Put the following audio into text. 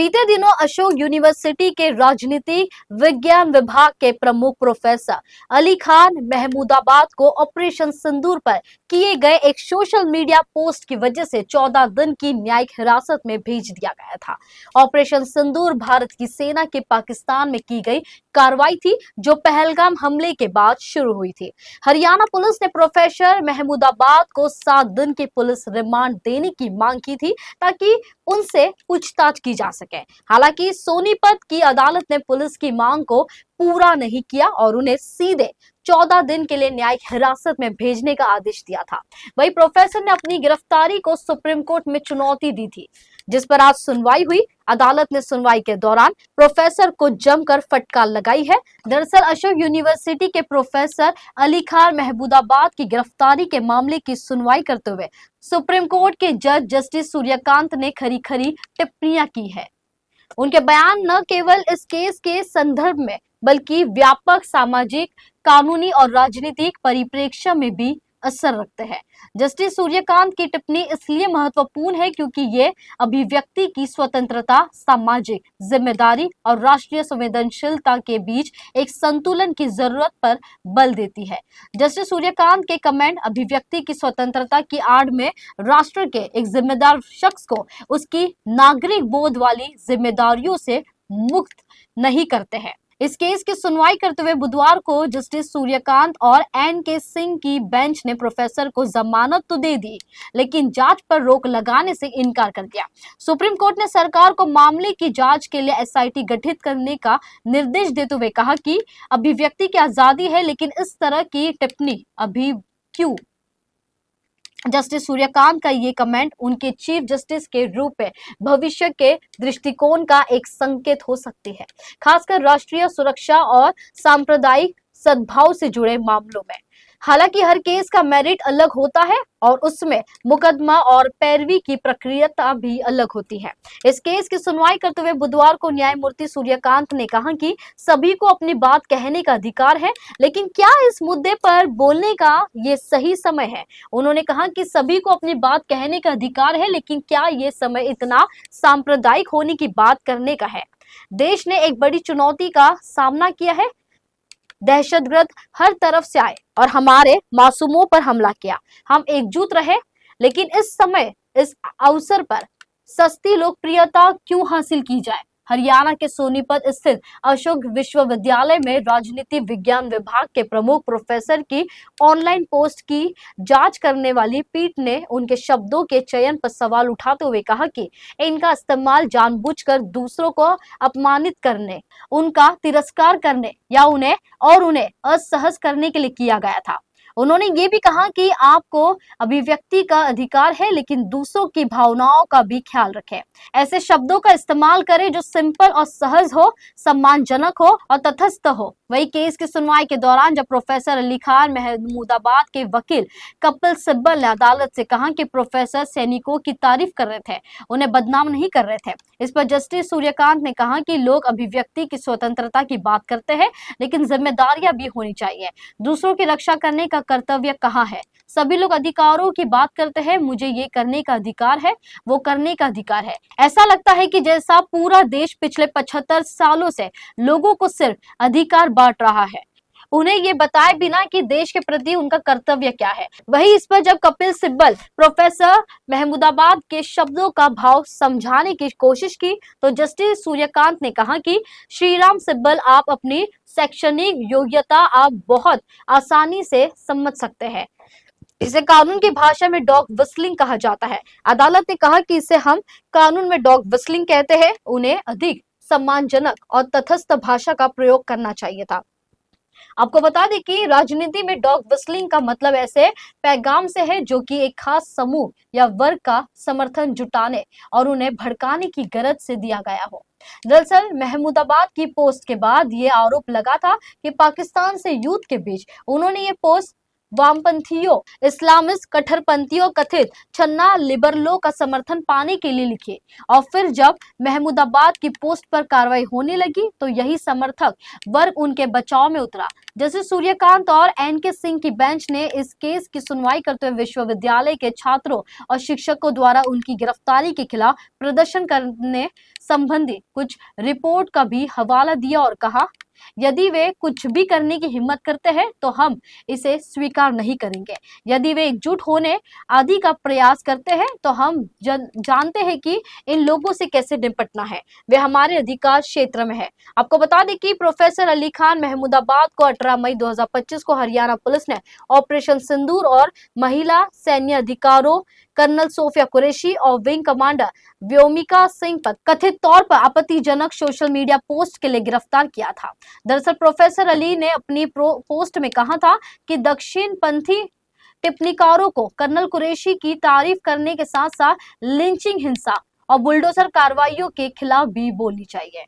बीते दिनों अशोक यूनिवर्सिटी के राजनीति विज्ञान विभाग के प्रमुख प्रोफेसर अली खान महमूदाबाद को ऑपरेशन सिंदूर पर किए गए एक सोशल मीडिया पोस्ट की वजह से 14 दिन की न्यायिक हिरासत में भेज दिया गया था। ऑपरेशन सिंदूर भारत की सेना के पाकिस्तान में की गई कार्रवाई थी, जो पहलगाम हमले के बाद शुरू हुई थी। हरियाणा पुलिस ने प्रोफेसर महमूदाबाद को 7 दिन की पुलिस रिमांड देने की मांग की थी, ताकि उनसे पूछताछ की जा सके। हालांकि सोनीपत की अदालत ने पुलिस की मांग को पूरा नहीं किया और उन्हें सीधे 14 दिन के लिए न्यायिक हिरासत में भेजने का आदेश दिया था। वही प्रोफेसर ने अपनी गिरफ्तारी को सुप्रीम कोर्ट में चुनौती दी थी, जिस पर आज सुनवाई हुई। अदालत ने सुनवाई के दौरान प्रोफेसर को जमकर फटकार लगाई है। दरअसल अशोक यूनिवर्सिटी के प्रोफेसर अली खान महमूदाबाद की गिरफ्तारी के मामले की सुनवाई करते हुए सुप्रीम कोर्ट के जज जस्टिस सूर्यकांत ने खरी खरी टिप्पणियां की है। उनके बयान न केवल इस केस के संदर्भ में बल्कि व्यापक सामाजिक, कानूनी और राजनीतिक परिप्रेक्ष्य में भी असर रखते हैं। जस्टिस सूर्यकांत की टिप्पणी इसलिए महत्वपूर्ण है क्योंकि ये अभिव्यक्ति की स्वतंत्रता, सामाजिक जिम्मेदारी और राष्ट्रीय संवेदनशीलता के बीच एक संतुलन की जरूरत पर बल देती है। जस्टिस सूर्यकांत के कमेंट अभिव्यक्ति की स्वतंत्रता की आड़ में राष्ट्र के एक जिम्मेदार शख्स को उसकी नागरिक बोध वाली जिम्मेदारियों से मुक्त नहीं करते हैं। इस केस की सुनवाई करते हुए बुधवार को जस्टिस सूर्यकांत और एन.के. सिंह की बेंच ने प्रोफेसर को जमानत तो दे दी, लेकिन जांच पर रोक लगाने से इनकार कर दिया। सुप्रीम कोर्ट ने सरकार को मामले की जांच के लिए एसआईटी गठित करने का निर्देश देते हुए कहा कि अभिव्यक्ति की आजादी है, लेकिन इस तरह की टिप्पणी अभी क्यों? जस्टिस सूर्यकांत का ये कमेंट उनके चीफ जस्टिस के रूप में भविष्य के दृष्टिकोण का एक संकेत हो सकती है, खासकर राष्ट्रीय सुरक्षा और सांप्रदायिक सद्भाव से जुड़े मामलों में। हालांकि हर केस का मेरिट अलग होता है और उसमें मुकदमा और पैरवी की प्रक्रिया भी अलग होती है। इस केस की सुनवाई करते हुए बुधवार को न्यायमूर्ति सूर्यकांत ने कहा कि सभी को अपनी बात कहने का अधिकार है, लेकिन क्या इस मुद्दे पर बोलने का ये सही समय है? उन्होंने कहा कि सभी को अपनी बात कहने का अधिकार है, लेकिन क्या ये समय इतना सांप्रदायिक होने की बात करने का है? देश ने एक बड़ी चुनौती का सामना किया है। दहशतगर्द हर तरफ से आए और हमारे मासूमों पर हमला किया। हम एकजुट रहे, लेकिन इस समय इस अवसर पर सस्ती लोकप्रियता क्यों हासिल की जाए? हरियाणा के सोनीपत स्थित अशोक विश्वविद्यालय में राजनीति विज्ञान विभाग के प्रमुख प्रोफेसर की ऑनलाइन पोस्ट की जांच करने वाली पीठ ने उनके शब्दों के चयन पर सवाल उठाते हुए कहा कि इनका इस्तेमाल जानबूझकर दूसरों को अपमानित करने, उनका तिरस्कार करने या उन्हें असहज करने के लिए किया गया था। उन्होंने ये भी कहा कि आपको अभिव्यक्ति का अधिकार है, लेकिन दूसरों की भावनाओं का भी ख्याल रखें। ऐसे शब्दों का इस्तेमाल करें जो सिंपल और सहज हो, सम्मानजनक हो और तटस्थ हो। वही केस की सुनवाई के दौरान जब प्रोफेसर अली खान महमूदाबाद के वकील कपिल सिब्बल ने अदालत से कहा कि प्रोफेसर सैनिकों की तारीफ कर रहे थे, उन्हें बदनाम नहीं कर रहे थे। इस पर जस्टिस सूर्यकांत ने कहा कि लोग अभिव्यक्ति की स्वतंत्रता की बात करते हैं, लेकिन जिम्मेदारियां भी होनी चाहिए। दूसरों की रक्षा करने का कर्तव्य कहाँ है? सभी लोग अधिकारों की बात करते हैं, मुझे ये करने का अधिकार है, वो करने का अधिकार है। ऐसा लगता है कि जैसा पूरा देश पिछले 75 सालों से लोगों को सिर्फ अधिकार बांट रहा है, उन्हें ये बताए बिना कि देश के प्रति उनका कर्तव्य क्या है। वही इस पर जब कपिल सिब्बल प्रोफेसर महमूदाबाद के शब्दों का भाव समझाने की कोशिश की, तो जस्टिस सूर्यकांत ने कहा कि श्रीराम सिब्बल, आप अपनी शैक्षणिक योग्यता आप बहुत आसानी से समझ सकते हैं। इसे कानून की भाषा में डॉग विस्लिंग कहा जाता है। अदालत ने कहा कि इसे हम कानून में डॉग विस्लिंग कहते हैं। उन्हें अधिक सम्मानजनक और तटस्थ भाषा का प्रयोग करना चाहिए था। आपको बता दें कि राजनीति में डॉग विस्लिंग का मतलब ऐसे पैगाम से है जो कि एक खास समूह या वर्ग का समर्थन जुटाने और उन्हें भड़काने की गरज से दिया गया हो। दरअसल महमूदाबाद की पोस्ट के बाद ये आरोप लगा था कि पाकिस्तान से यूथ के बीच उन्होंने ये पोस्ट वामपंथियों, इस्लामिस्ट, कट्टरपंथियों, कथित छन्ना लिबरलों का समर्थन पाने के लिए लिखे। और फिर जब महमूदाबाद की पोस्ट पर कार्रवाई होने लगी तो यही समर्थक वर्ग उनके बचाव में उतरा। जस्टिस सूर्यकांत और एनके सिंह की बेंच ने इस केस की सुनवाई करते हुए विश्वविद्यालय के छात्रों और शिक्षकों द्वारा उनकी गिरफ्तारी के खिलाफ प्रदर्शन करने संबंधी कुछ रिपोर्ट का भी हवाला दिया और कहा, यदि वे कुछ भी करने की हिम्मत करते हैं तो हम इसे स्वीकार नहीं करेंगे। यदि वे एकजुट होने आदि का प्रयास करते हैं तो हम जानते हैं कि इन लोगों से कैसे निपटना है। वे हमारे अधिकार क्षेत्र में है। आपको बता दें कि प्रोफेसर अली खान महमूदाबाद को 18 मई 2025 को हरियाणा पुलिस ने ऑपरेशन सिंदूर और महिला सैन्य अधिकारों कर्नल सोफिया कुरैशी और विंग कमांडर व्योमिका सिंह पर कथित तौर पर आपत्तिजनक सोशल मीडिया पोस्ट के लिए गिरफ्तार किया था। दरअसल प्रोफेसर अली ने अपनी पोस्ट में कहा था कि दक्षिणपंथी टिप्पणीकारों को कर्नल कुरैशी की तारीफ करने के साथ साथ लिंचिंग, हिंसा और बुलडोजर कार्रवाइयों के खिलाफ भी बोलनी चाहिए।